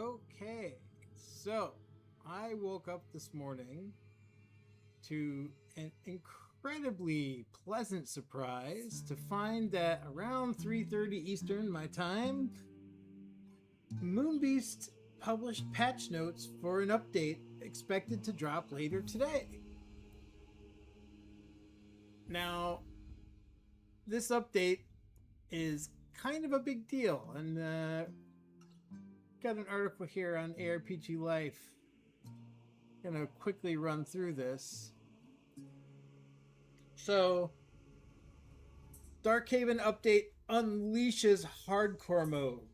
Okay, so I woke up this morning to an incredibly pleasant surprise to find that around 3:30 Eastern my time, Moonbeast published patch notes for an update expected to drop later today. Now, this update is kind of a big deal, and got an article here on ARPG Life. Gonna quickly run through this. So, Darkhaven update unleashes hardcore mode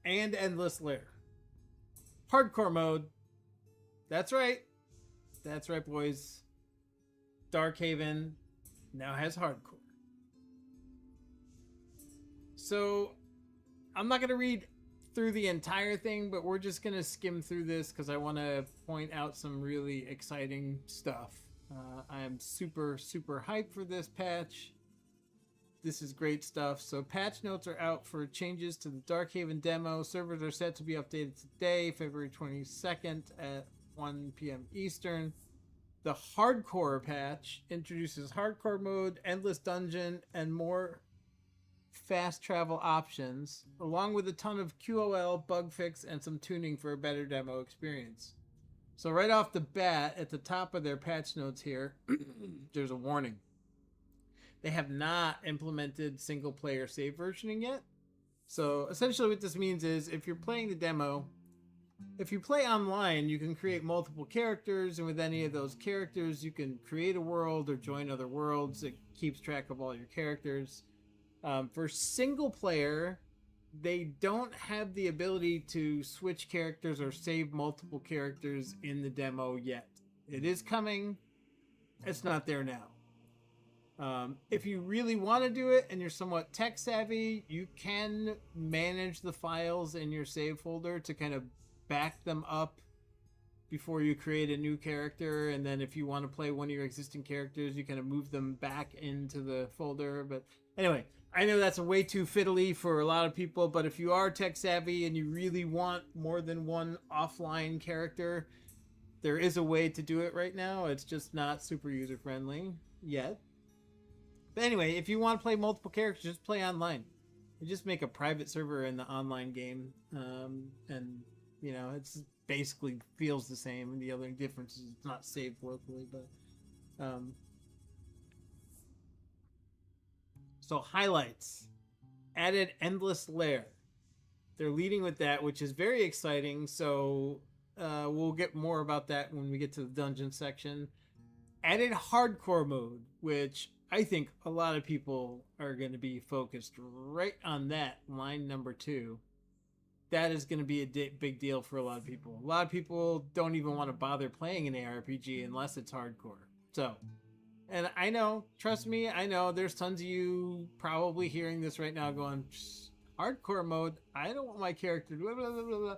and endless lair. Hardcore mode. That's right. That's right, boys. Darkhaven now has hardcore. So, I'm not gonna read through the entire thing, but we're just gonna skim through this because I want to point out some really exciting stuff. I am super hyped for this patch. This is great stuff. So patch notes are out for changes to the Darkhaven demo. Servers are set to be updated today, February 22nd at 1 p.m. Eastern. The hardcore patch introduces hardcore mode, endless dungeon, and more fast travel options, along with a ton of QOL, bug fix, and some tuning for a better demo experience. So right off the bat, at the top of their patch notes here, there's a warning. They have not implemented single player save versioning yet. So essentially what this means is if you're playing the demo, if you play online, you can create multiple characters, and with any of those characters, you can create a world or join other worlds. It keeps track of all your characters. For single player, they don't have the ability to switch characters or save multiple characters in the demo yet. It is coming. It's not there now. If you really want to do it and you're somewhat tech savvy, you can manage the files in your save folder to kind of back them up before you create a new character. And then if you want to play one of your existing characters, you kind of move them back into the folder. But anyway, I know that's way too fiddly for a lot of people, but if you are tech savvy and you really want more than one offline character, there is a way to do it right now. It's just not super user friendly yet. But anyway, if you want to play multiple characters, just play online. You just make a private server in the online game, and you know it's basically feels the same. And the other difference is it's not saved locally, but. So highlights, added endless lair. They're leading with that, which is very exciting. So we'll get more about that when we get to the dungeon section. Added hardcore mode, which I think a lot of people are going to be focused right on that, line number 2. That is going to be a big deal for a lot of people. A lot of people don't even want to bother playing an ARPG unless it's hardcore. So... And I know, trust me, I know there's tons of you probably hearing this right now going, hardcore mode, I don't want my character, blah, blah, blah, blah.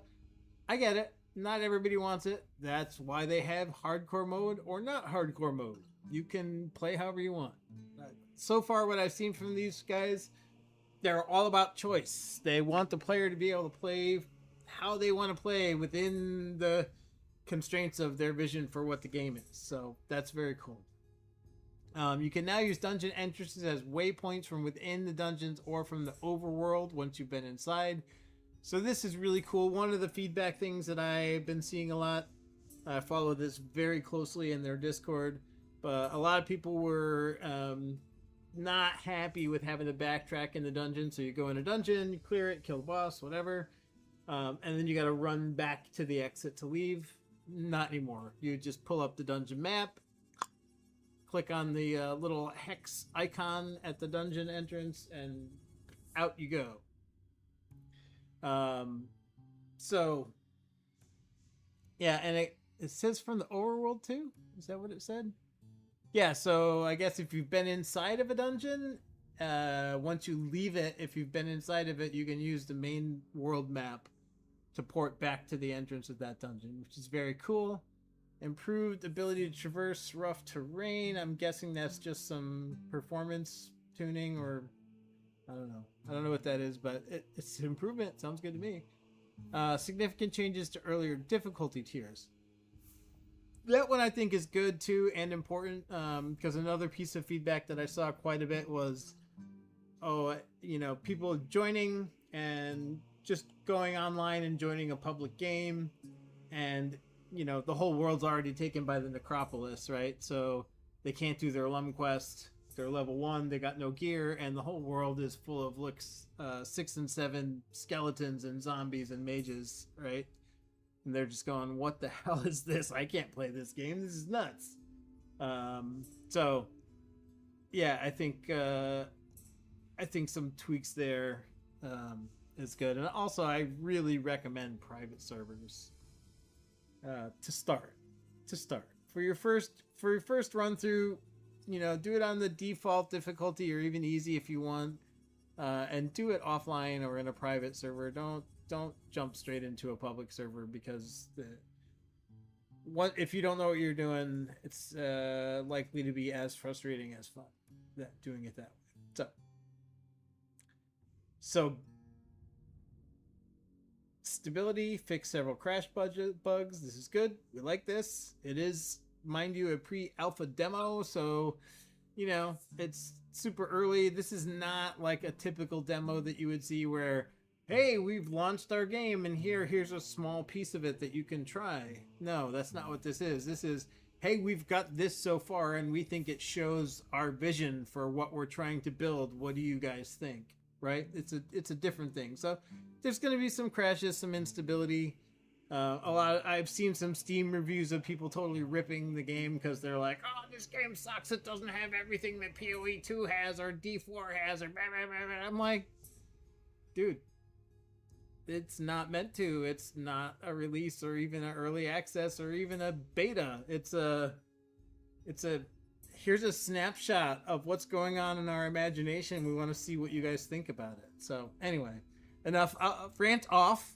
I get it. Not everybody wants it. That's why they have hardcore mode or not hardcore mode. You can play however you want. So far, what I've seen from these guys, they're all about choice. They want the player to be able to play how they want to play within the constraints of their vision for what the game is. So that's very cool. You can now use dungeon entrances as waypoints from within the dungeons or from the overworld once you've been inside. So this is really cool. One of the feedback things that I've been seeing a lot, I follow this very closely in their Discord, but a lot of people were not happy with having to backtrack in the dungeon. So you go in a dungeon, you clear it, kill the boss, whatever, and then you got to run back to the exit to leave. Not anymore. You just pull up the dungeon map, click on the little hex icon at the dungeon entrance, and out you go. So, yeah, and it says from the overworld too? Is that what it said? Yeah, so I guess if you've been inside of a dungeon, once you leave it, if you've been inside of it, you can use the main world map to port back to the entrance of that dungeon, which is very cool. Improved ability to traverse rough terrain. I'm guessing that's just some performance tuning, or I don't know. I don't know what that is, but it's an improvement. Sounds good to me. Significant changes to earlier difficulty tiers. That one I think is good too and important, because another piece of feedback that I saw quite a bit was, people joining and just going online and joining a public game, and the whole world's already taken by the necropolis, right? So they can't do their Lum quest. They're level 1, they got no gear, and the whole world is full of 6 and 7 skeletons and zombies and mages, right? And they're just going, what the hell is this? I can't play this game. This is nuts. So yeah, I think some tweaks there is good. And also I really recommend private servers to start for your first run through. Do it on the default difficulty or even easy if you want, and do it offline or in a private server. Don't jump straight into a public server, because if you don't know what you're doing, it's likely to be as frustrating as fun doing it that way. So stability, fix several crash bugs. This is good. We like this. It is, mind you, a pre-alpha demo, so it's super early. This is not like a typical demo that you would see where, hey, we've launched our game and here's a small piece of it that you can try. No, that's not what this is. This is, hey, we've got this so far and we think it shows our vision for what we're trying to build. What do you guys think? Right? It's a different thing. So there's going to be some crashes, some instability. I've seen some Steam reviews of people totally ripping the game because they're like, oh, this game sucks. It doesn't have everything that PoE 2 has or D4 has or blah, blah, blah, blah. I'm like, dude, it's not meant to. It's not a release or even an early access or even a beta. Here's a snapshot of what's going on in our imagination. We want to see what you guys think about it. So anyway, enough. Rant off.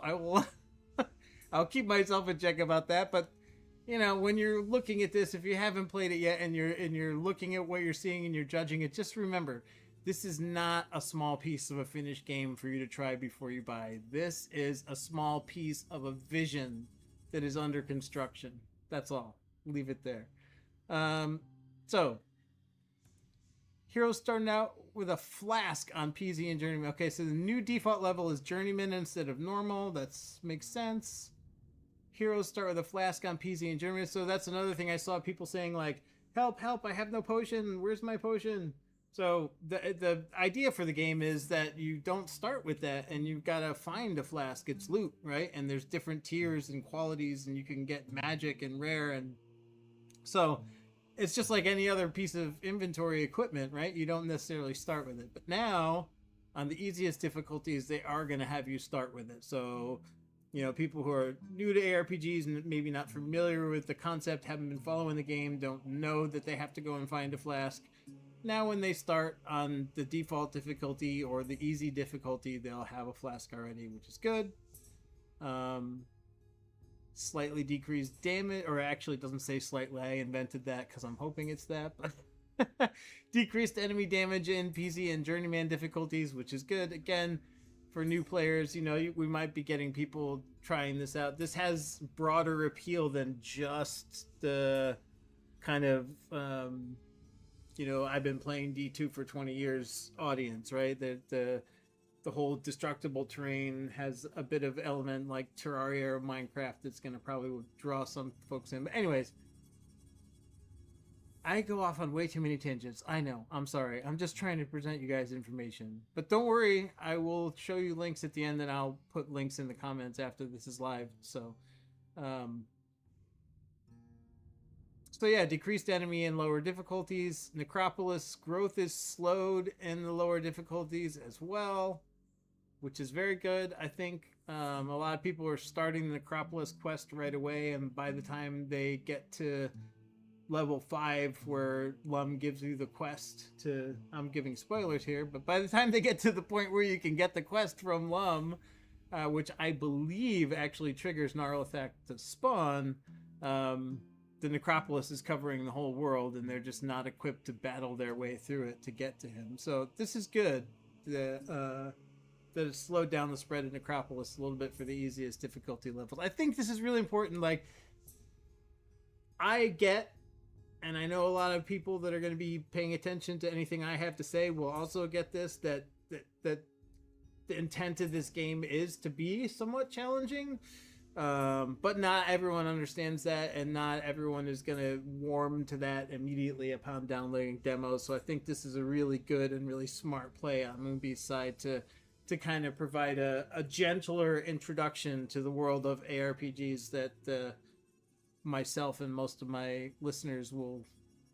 I will. I'll keep myself in check about that. But when you're looking at this, if you haven't played it yet and you're looking at what you're seeing and you're judging it, just remember, this is not a small piece of a finished game for you to try before you buy. This is a small piece of a vision that is under construction. That's all. Leave it there. So heroes starting out with a flask on PZ and Journeyman. Okay, so the new default level is Journeyman instead of normal. That makes sense. Heroes start with a flask on PZ and Journeyman. So that's another thing I saw people saying, like, help, I have no potion. Where's my potion? So the idea for the game is that you don't start with that, and you've got to find a flask. It's loot, right? And there's different tiers and qualities, and you can get magic and rare, and so it's just like any other piece of inventory equipment, right? You don't necessarily start with it. But now, on the easiest difficulties, they are going to have you start with it. So, people who are new to ARPGs and maybe not familiar with the concept, haven't been following the game, don't know that they have to go and find a flask. Now when they start on the default difficulty or the easy difficulty, they'll have a flask already, which is good. Slightly decreased damage, or actually it doesn't say slightly. I invented that because I'm hoping it's that, but decreased enemy damage in PZ and Journeyman difficulties, which is good. Again, for new players, we might be getting people trying this out. This has broader appeal than just the kind of I've been playing D2 for 20 years audience, right? The whole destructible terrain has a bit of element like Terraria or Minecraft that's going to probably draw some folks in. But anyways, I go off on way too many tangents. I know. I'm sorry. I'm just trying to present you guys information. But don't worry. I will show you links at the end, and I'll put links in the comments after this is live. So yeah, decreased enemy in lower difficulties. Necropolis growth is slowed in the lower difficulties as well, which is very good. I think a lot of people are starting the Necropolis quest right away, and by the time they get to level 5, where Lum gives you the quest to... I'm giving spoilers here, but by the time they get to the point where you can get the quest from Lum, which I believe actually triggers Gnarlathak to spawn, the Necropolis is covering the whole world, and they're just not equipped to battle their way through it to get to him. So this is good. that it slowed down the spread of Necropolis a little bit for the easiest difficulty levels. I think this is really important. Like, I get, and I know a lot of people that are going to be paying attention to anything I have to say will also get this, that the intent of this game is to be somewhat challenging. But not everyone understands that, and not everyone is going to warm to that immediately upon downloading demos. So I think this is a really good and really smart play on Moonbeast's side to kind of provide a gentler introduction to the world of ARPGs that myself and most of my listeners will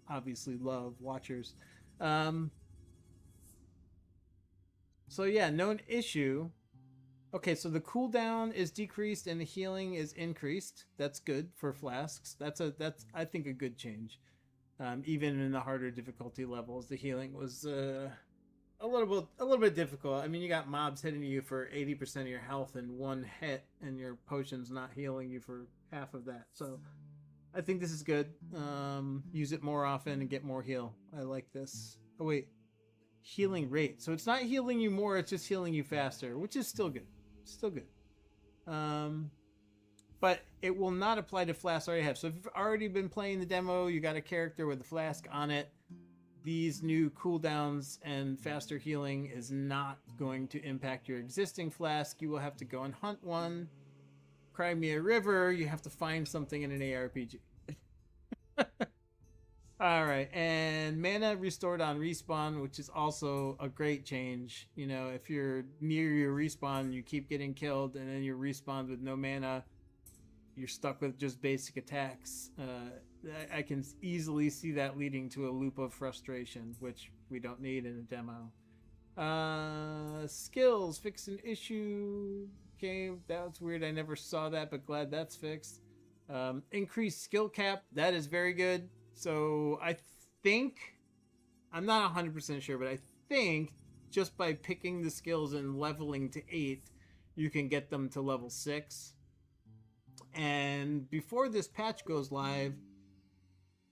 obviously love, watchers. So yeah, known issue. Okay, so the cooldown is decreased and the healing is increased. That's good for flasks. That's I think a good change. Even in the harder difficulty levels, the healing was a little bit difficult. I mean, you got mobs hitting you for 80% of your health in one hit, and your potion's not healing you for half of that. So I think this is good. Use it more often and get more heal. I like this. Oh wait, healing rate. So it's not healing you more, it's just healing you faster, which is still good. Still good. But it will not apply to flasks I already have. So if you've already been playing the demo, you got a character with a flask on it, these new cooldowns and faster healing is not going to impact your existing flask. You will have to go and hunt one. Cry me a river. You have to find something in an ARPG. All right, and mana restored on respawn, which is also a great change. You know, if you're near your respawn, you keep getting killed, and then you're respawned with no mana, you're stuck with just basic attacks. I can easily see that leading to a loop of frustration, which we don't need in a demo. Skills, fix an issue. Okay, that's weird. I never saw that, but glad that's fixed. Increased skill cap, that is very good. So I think, I'm not 100% sure, but I think just by picking the skills and leveling to 8, you can get them to level 6. And before this patch goes live,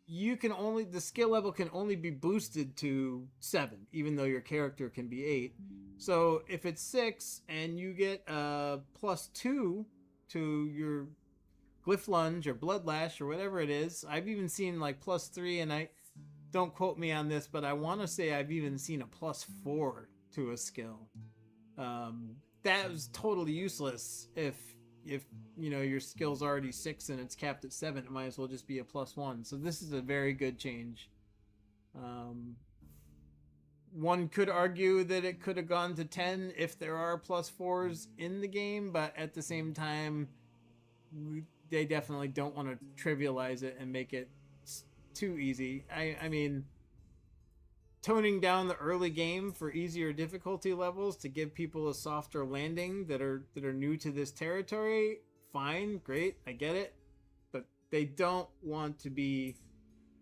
the skill level can only be boosted to 7, even though your character can be 8. So if it's 6 and you get a +2 to your Glyph Lunge or Bloodlash or whatever it is. I've even seen like +3, and I don't quote me on this, but I want to say I've even seen a +4 to a skill. That was totally useless if you know your skill's already 6 and it's capped at 7. It might as well just be a +1. So this is a very good change. One could argue that it could have gone to 10 if there are +4s in the game, but at the same time, they definitely don't want to trivialize it and make it too easy. I mean, toning down the early game for easier difficulty levels to give people a softer landing that are new to this territory, fine, great, I get it. But they don't want to be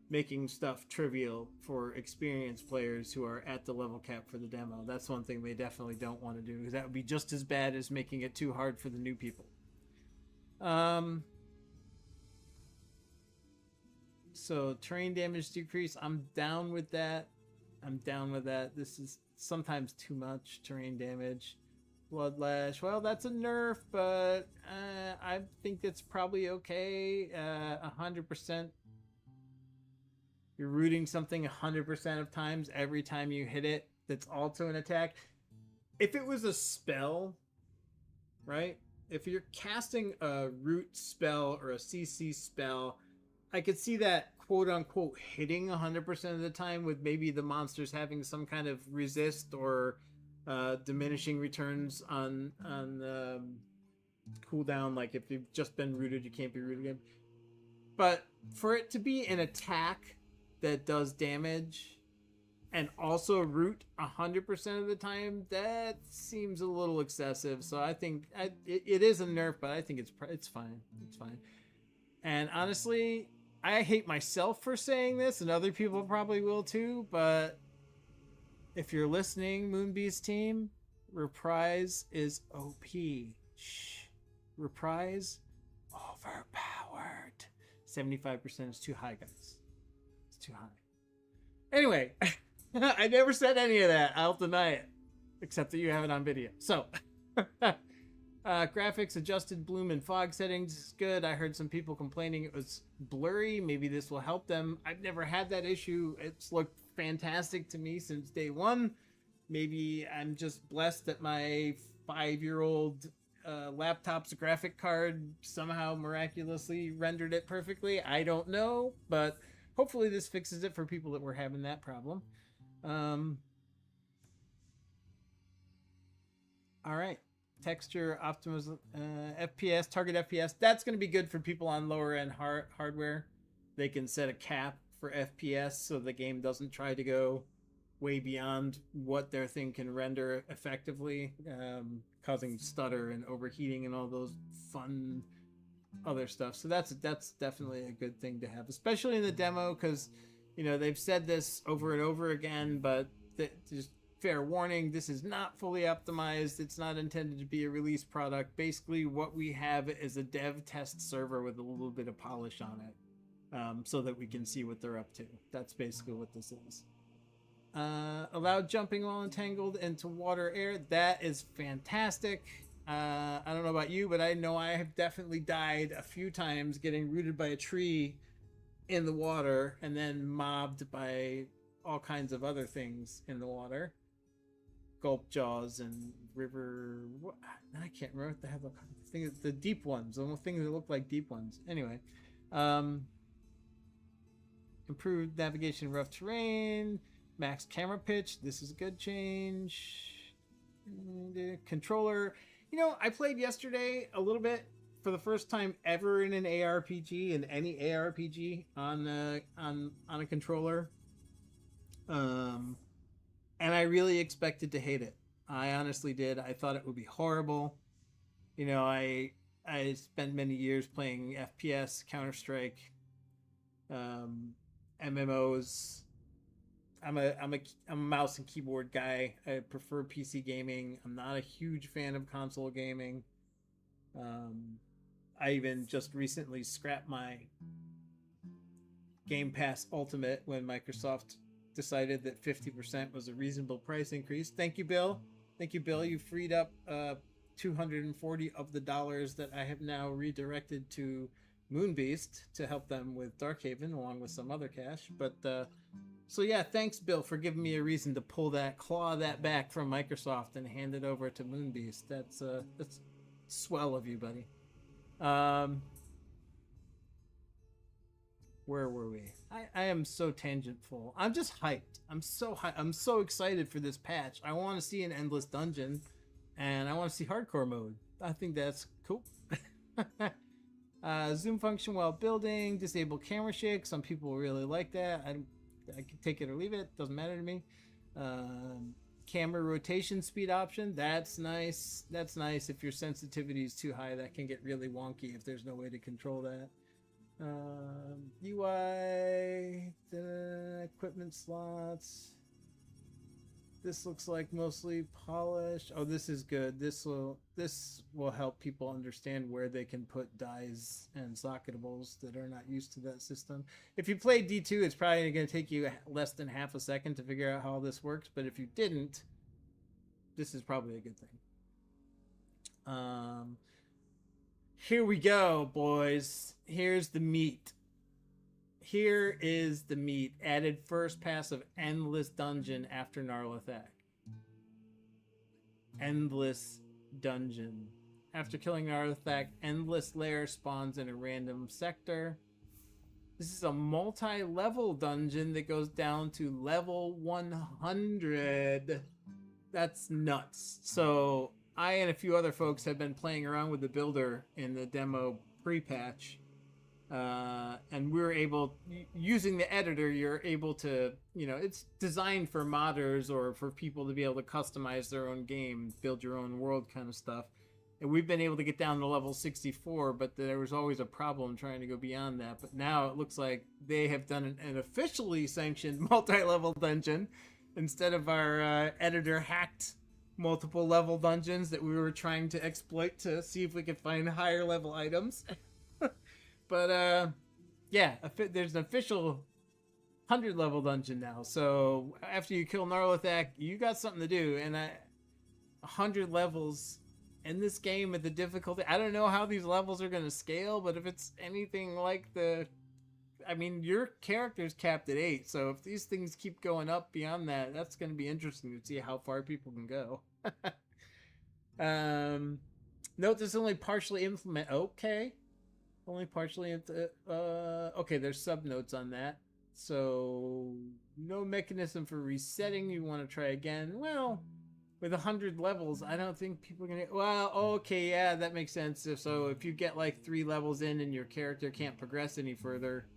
making stuff trivial for experienced players who are at the level cap for the demo. That's one thing they definitely don't want to do, because that would be just as bad as making it too hard for the new people. So terrain damage decrease, I'm down with that. This is sometimes too much terrain damage. Bloodlash, well, that's a nerf, but I think that's probably okay. 100%. You're rooting something 100% of times every time you hit it. That's also an attack. If it was a spell, right? If you're casting a root spell or a CC spell, I could see that quote-unquote hitting 100% of the time, with maybe the monsters having some kind of resist or diminishing returns on cooldown. Like if you've just been rooted, you can't be rooted again. But for it to be an attack that does damage and also root 100% of the time, that seems a little excessive. So I think it is a nerf, but I think it's fine. It's fine. And honestly, I hate myself for saying this, and other people probably will too, but if you're listening, Moonbeast team, Reprise is OP. Shh. Reprise, overpowered. 75% is too high, guys. It's too high. Anyway, I never said any of that. I'll deny it. except that you have it on video. So, graphics, adjusted bloom and fog settings is good. I heard some people complaining it was blurry. Maybe this will help them. I've never had that issue. It's looked fantastic to me since day one. Maybe I'm just blessed that my 5-year-old laptop's graphic card somehow miraculously rendered it perfectly. I don't know, but hopefully this fixes it for people that were having that problem. All right. Texture optimism, FPS, target FPS. That's going to be good for people on lower end hardware. They can set a cap for FPS so the game doesn't try to go way beyond what their thing can render effectively, causing stutter and overheating and all those fun other stuff. So that's definitely a good thing to have, especially in the demo, because you know they've said this over and over again, but just fair warning, this is not fully optimized. It's not intended to be a release product. Basically what we have is a dev test server with a little bit of polish on it, so that we can see what they're up to. That's basically what this is. Allowed jumping while entangled into water air. That is fantastic. I don't know about you, but I know I have definitely died a few times getting rooted by a tree in the water and then mobbed by all kinds of other things in the water. Gulp jaws and river. What? I can't remember what the hell the thing is. The deep ones. The things that look like deep ones. Anyway, improved navigation in rough terrain. Max camera pitch. This is a good change. Controller. You know, I played yesterday a little bit for the first time ever in an ARPG, in any ARPG on a controller. And I really expected to hate it. I honestly did. I thought it would be horrible. You know, I spent many years playing FPS, Counter-Strike, MMOs. I'm a mouse and keyboard guy. I prefer PC gaming. I'm not a huge fan of console gaming. I even just recently scrapped my Game Pass Ultimate when Microsoft decided that 50% was a reasonable price increase. Thank you, Bill. Thank you, Bill. You freed up 240 of the dollars that I have now redirected to Moonbeast to help them with Darkhaven, along with some other cash. But so yeah, thanks, Bill, for giving me a reason to claw that back from Microsoft and hand it over to Moonbeast. That's swell of you, buddy. Where were we? I am so tangentful. I'm just hyped. I'm so hyped. I'm so excited for this patch. I want to see an endless dungeon, and I want to see hardcore mode. I think that's cool. Zoom function while building. Disable camera shake. Some people really like that. I can take it or leave it. Doesn't matter to me. Camera rotation speed option. That's nice. That's nice. If your sensitivity is too high, that can get really wonky if there's no way to control that. UI, the equipment slots. This looks like mostly polished. Oh, this is good. This will help people understand where they can put dies and socketables that are not used to that system. If you played D2, it's probably going to take you less than half a second to figure out how this works. But if you didn't, this is probably a good thing. Here we go, boys. Here's the meat. Here is the meat. Added first pass of Endless Dungeon after Narlathak. Endless Dungeon. After killing Narlathak, Endless Lair spawns in a random sector. This is a multi-level dungeon that goes down to level 100. That's nuts. So I and a few other folks have been playing around with the builder in the demo pre-patch, and we were able, using the editor, you're able to, you know, it's designed for modders or for people to be able to customize their own game, build your own world kind of stuff. And we've been able to get down to level 64, but there was always a problem trying to go beyond that. But now it looks like they have done an officially sanctioned multi-level dungeon instead of our editor hacked multiple level dungeons that we were trying to exploit to see if we could find higher level items. But yeah, there's an official 100 level dungeon now. So after you kill Narlathak, you got something to do. And 100 levels in this game at the difficulty. I don't know how these levels are going to scale, but if it's anything like I mean, your character's capped at 8, so if these things keep going up beyond that, that's going to be interesting to see how far people can go. Note this only partially implement. Okay. Only partially. Okay, there's sub notes on that. So, no mechanism for resetting. You want to try again. Well, with 100 levels, I don't think people are going to... Well, okay, yeah, that makes sense. So, if you get like 3 levels in and your character can't progress any further,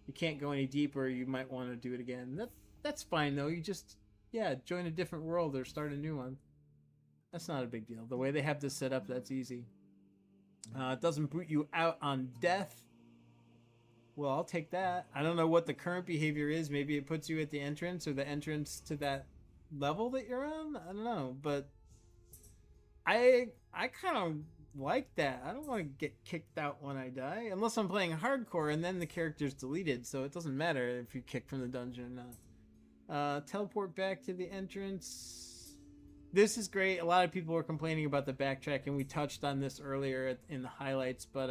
you can't go any deeper, you might want to do it again. That's fine, though. You just, yeah, join a different world or start a new one. That's not a big deal. The way they have this set up, that's easy. It doesn't boot you out on death. Well, I'll take that. I don't know what the current behavior is. Maybe it puts you at the entrance or the entrance to that level that you're on. I don't know, but I kind of like that. I don't want to get kicked out when I die, unless I'm playing hardcore, and then the character's deleted, so it doesn't matter if you kick from the dungeon or not. Teleport back to the entrance. This is great. A lot of people were complaining about the backtrack, and we touched on this earlier in the highlights, but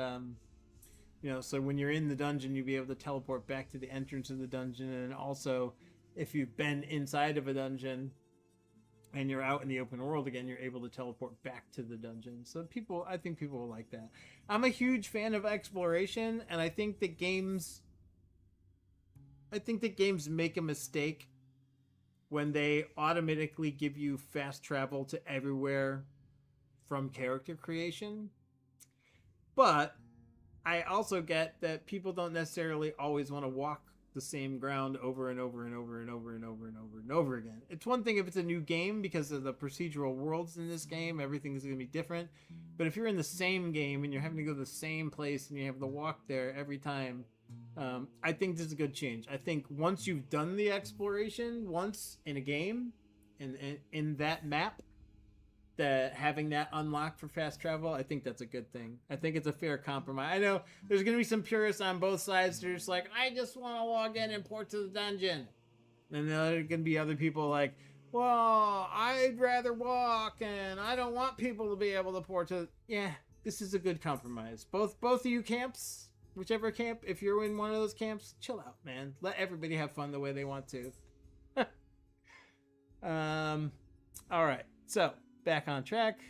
you know, so when you're in the dungeon, you'll be able to teleport back to the entrance of the dungeon, and also if you've been inside of a dungeon and you're out in the open world again, you're able to teleport back to the dungeon. So I think people will like that. I'm a huge fan of exploration, and I think that games make a mistake when they automatically give you fast travel to everywhere from character creation. But I also get that people don't necessarily always want to walk the same ground over and over and over and over and over and over and over again. It's one thing if it's a new game because of the procedural worlds in this game, everything is going to be different. But if you're in the same game and you're having to go to the same place and you have to walk there every time, I think this is a good change. I think once you've done the exploration once in a game, in that map, that having that unlocked for fast travel, I think that's a good thing. I think it's a fair compromise. I know there's going to be some purists on both sides. They're just like, I just want to log in and port to the dungeon. And then there are going to be other people like, well, I'd rather walk and I don't want people to be able to port to... Yeah, this is a good compromise. Both of you camps, whichever camp, if you're in one of those camps, chill out, man. Let everybody have fun the way they want to. All right, so back on track.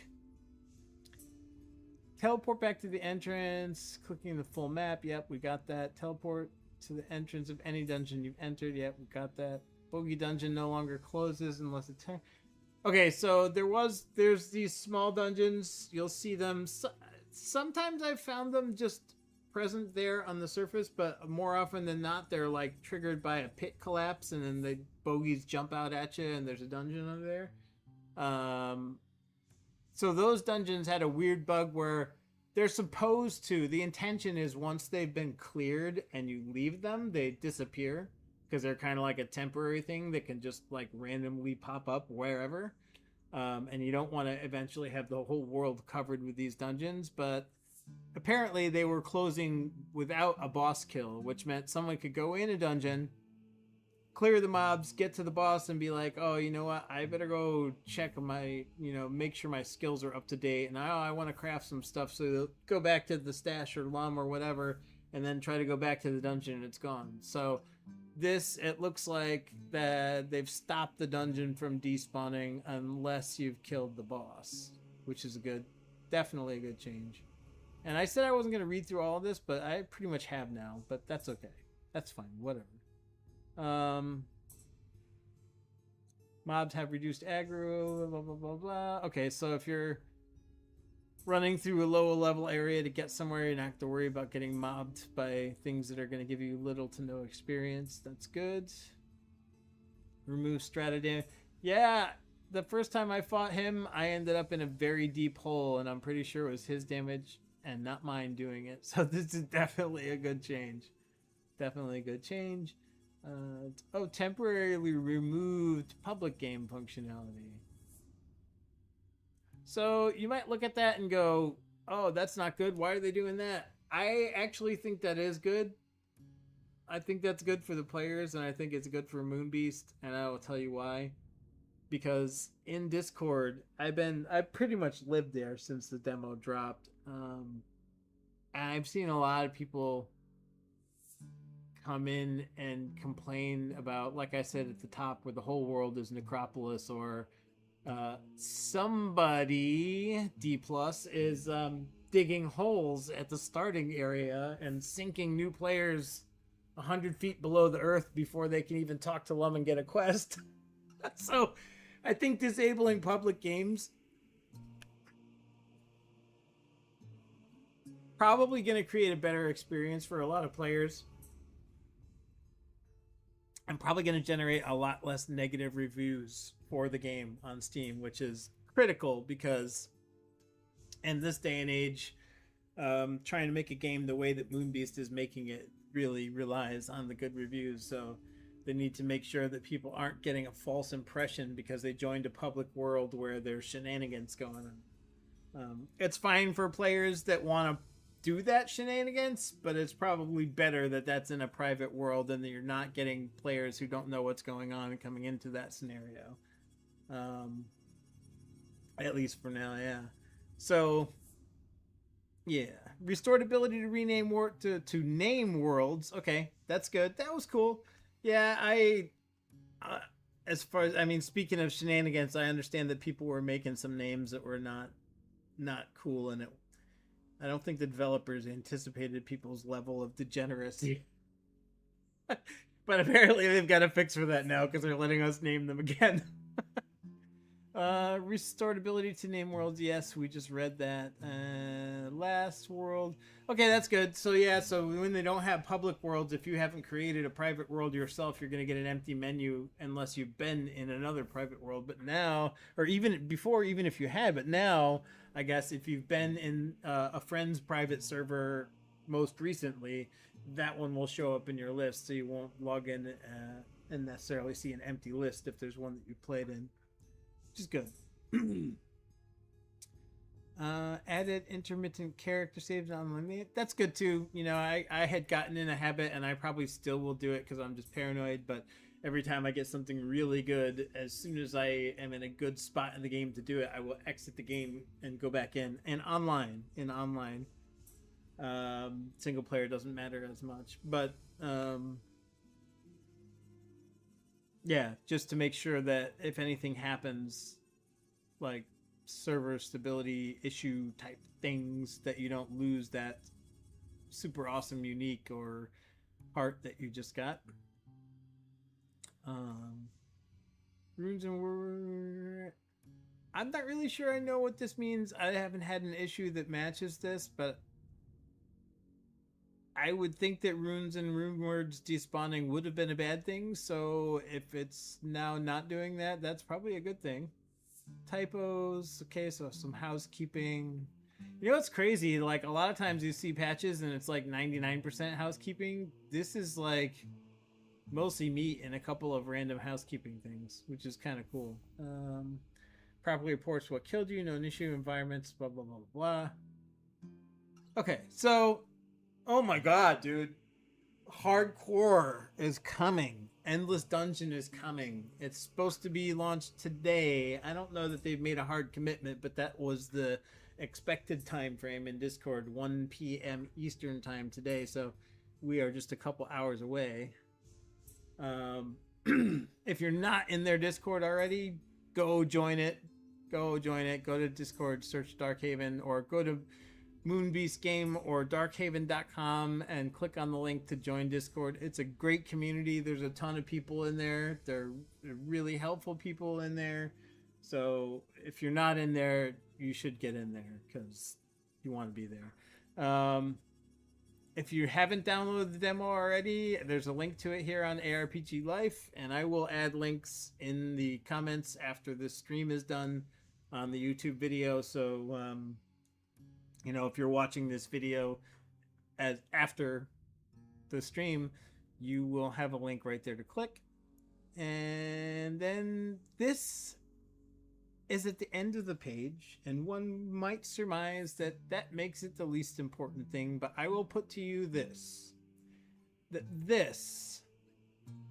Teleport back to the entrance, clicking the full map. Yep, we got that. Teleport to the entrance of any dungeon you've entered. Yep, we got that. Bogey dungeon no longer closes unless it's... Okay, so there's these small dungeons. You'll see them. Sometimes I've found them just present there on the surface, but more often than not, they're like triggered by a pit collapse, and then the bogeys jump out at you, and there's a dungeon under there. So those dungeons had a weird bug where they're supposed to, the intention is once they've been cleared and you leave them, they disappear because they're kind of like a temporary thing that can just like randomly pop up wherever. And you don't want to eventually have the whole world covered with these dungeons, but apparently they were closing without a boss kill, which meant someone could go in a dungeon, clear the mobs, get to the boss, and be like, oh, you know what, I better go check my, make sure my skills are up to date, and I want to craft some stuff, so they'll go back to the stash or lum or whatever, and then try to go back to the dungeon, and it's gone. So this, it looks like that they've stopped the dungeon from despawning unless you've killed the boss, which is definitely a good change. And I said I wasn't going to read through all of this, but I pretty much have now, but that's okay. That's fine, whatever. Mobs have reduced aggro, blah, blah, blah, blah. Okay, so if you're running through a lower level area to get somewhere, you don't have to worry about getting mobbed by things that are going to give you little to no experience. That's good. Remove strata damage. Yeah, the first time I fought him, I ended up in a very deep hole, and I'm pretty sure it was his damage and not mine doing it. So this is definitely a good change. Definitely a good change. Temporarily removed public game functionality. So you might look at that and go, oh, that's not good. Why are they doing that? I actually think that is good. I think that's good for the players, and I think it's good for Moonbeast, and I will tell you why. because in Discord, I've pretty much lived there since the demo dropped. And I've seen a lot of people come in and complain about, like I said at the top, where the whole world is necropolis, or somebody D plus is digging holes at the starting area and sinking new players 100 feet below the earth before they can even talk to Lum and get a quest. So I think disabling public games probably going to create a better experience for a lot of players. I'm probably going to generate a lot less negative reviews for the game on Steam, which is critical because in this day and age, trying to make a game the way that Moonbeast is making it really relies on the good reviews. So they need to make sure that people aren't getting a false impression because they joined a public world where there's shenanigans going on. It's fine for players that want to do that shenanigans, but it's probably better that that's in a private world and that you're not getting players who don't know what's going on and coming into that scenario. At least for now, yeah. So, yeah, restored ability to rename to name worlds. Okay, that's good. That was cool. Yeah, as far as, I mean, speaking of shenanigans, I understand that people were making some names that were not cool, and I don't think the developers anticipated people's level of degeneracy. But apparently they've got a fix for that now because they're letting us name them again. Restored ability to name worlds. Yes, we just read that. Last world. Okay, that's good. So yeah, so when they don't have public worlds, if you haven't created a private world yourself, you're going to get an empty menu unless you've been in another private world. But now, or even before, even if you had, but now, I guess if you've been in a friend's private server most recently, that one will show up in your list, so you won't log in and necessarily see an empty list if there's one that you played in. Which is good. Added intermittent character saves on limit. That's good too. You know, I had gotten in a habit, and I probably still will do it because I'm just paranoid, but every time I get something really good, as soon as I am in a good spot in the game to do it, I will exit the game and go back in. And online. Single player doesn't matter as much. But yeah, just to make sure that if anything happens, like server stability issue type things, that you don't lose that super awesome unique or heart that you just got. Runes and I'm not really sure I know what this means. I haven't had an issue that matches this, but I would think that runes and rune words despawning would have been a bad thing. So if it's now not doing that, that's probably a good thing. Typos. Okay, so some housekeeping. You know what's crazy? Like, a lot of times you see patches and it's like 99% housekeeping. This is like mostly meat and a couple of random housekeeping things, which is kind of cool. Properly reports what killed you, no issue, environments, blah, blah, blah, blah. Okay, so, oh my god, dude. Hardcore is coming. Endless Dungeon is coming. It's supposed to be launched today. I don't know that they've made a hard commitment, but that was the expected time frame in Discord, 1 p.m. Eastern time today, so we are just a couple hours away. If you're not in their Discord already, go join it. Go to Discord, search Darkhaven, or go to Moonbeast Game or Darkhaven.com and click on the link to join Discord. It's a great community. There's a ton of people in there. They're really helpful people in there. So if you're not in there, you should get in there because you want to be there. If you haven't downloaded the demo already, there's a link to it here on ARPG Life, and I will add links in the comments after this stream is done on the YouTube video. So, you know, if you're watching this video as after the stream, you will have a link right there to click. And then this is at the end of the page, and one might surmise that that makes it the least important thing, but I will put to you this, that this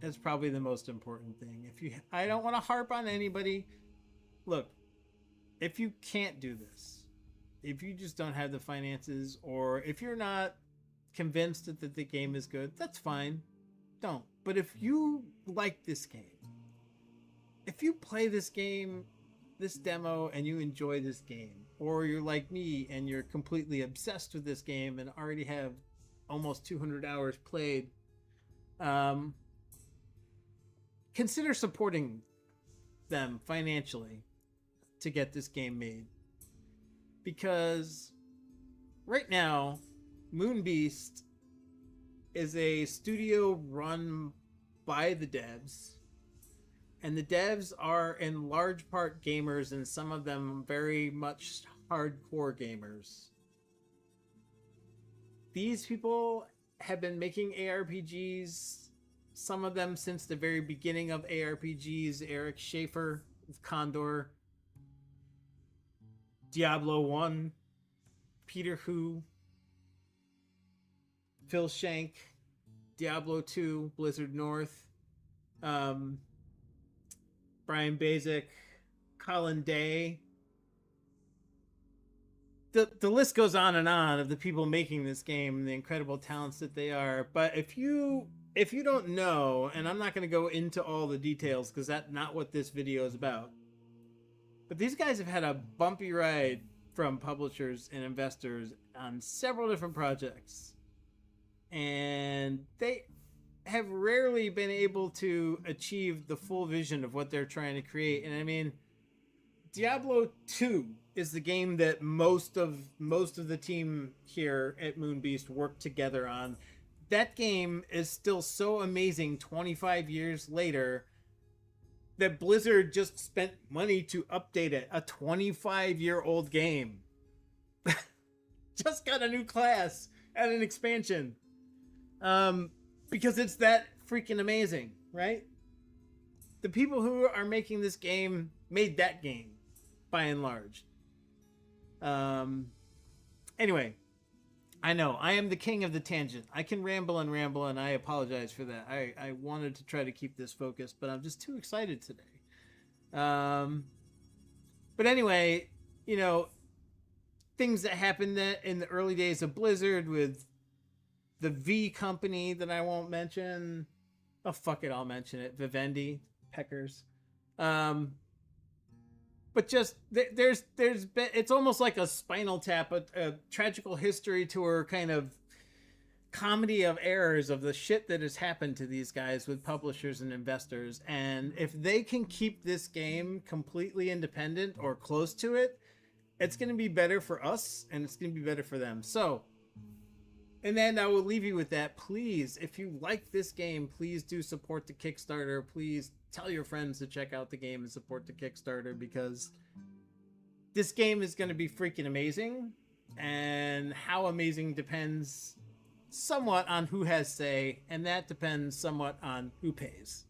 is probably the most important thing. I don't want to harp on anybody. Look, if you can't do this, if you just don't have the finances, or if you're not convinced that the game is good, that's fine. Don't. But if you like this game, if you play this game, this demo, and you enjoy this game, or you're like me and you're completely obsessed with this game and already have almost 200 hours played, consider supporting them financially to get this game made. Because right now, Moonbeast is a studio run by the devs, and the devs are in large part gamers, and some of them very much hardcore gamers. These people have been making ARPGs, some of them since the very beginning of ARPGs. Eric Schaefer with Condor, Diablo 1, Peter Hu, Phil Shank, Diablo 2, Blizzard North, Brian Basic, Colin Day. The list goes on and on of the people making this game and the incredible talents that they are. But if you don't know, and I'm not going to go into all the details because that's not what this video is about, but these guys have had a bumpy ride from publishers and investors on several different projects, and they have rarely been able to achieve the full vision of what they're trying to create. And I mean, Diablo 2 is the game that most of the team here at Moonbeast worked together on. That game is still so amazing 25 years later that Blizzard just spent money to update it. A 25-year-old game just got a new class and an expansion. Because it's that freaking amazing, right? The people who are making this game made that game, by and large. Anyway, I know I am the king of the tangent. I can ramble, and I apologize for that. I wanted to try to keep this focused, but I'm just too excited today. But anyway, you know, things that happened in the early days of Blizzard with the V company that I won't mention. Oh, fuck it, I'll mention it. Vivendi, Peckers. But just there's been, it's almost like a Spinal Tap, a tragical history tour kind of comedy of errors of the shit that has happened to these guys with publishers and investors. And if they can keep this game completely independent or close to it, it's going to be better for us and it's going to be better for them. So, and then I will leave you with that. Please, if you like this game, please do support the Kickstarter. Please tell your friends to check out the game and support the Kickstarter, because this game is going to be freaking amazing. And how amazing depends somewhat on who has say, and that depends somewhat on who pays.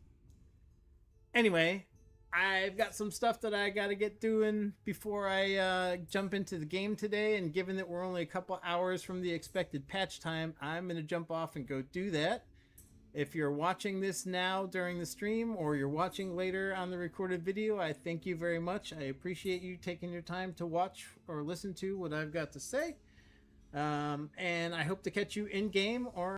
Anyway, I've got some stuff that I got to get doing before I jump into the game today, and given that we're only a couple hours from the expected patch time, I'm going to jump off and go do that. If you're watching this now during the stream, or you're watching later on the recorded video, I thank you very much. I appreciate you taking your time to watch or listen to what I've got to say. And I hope to catch you in game or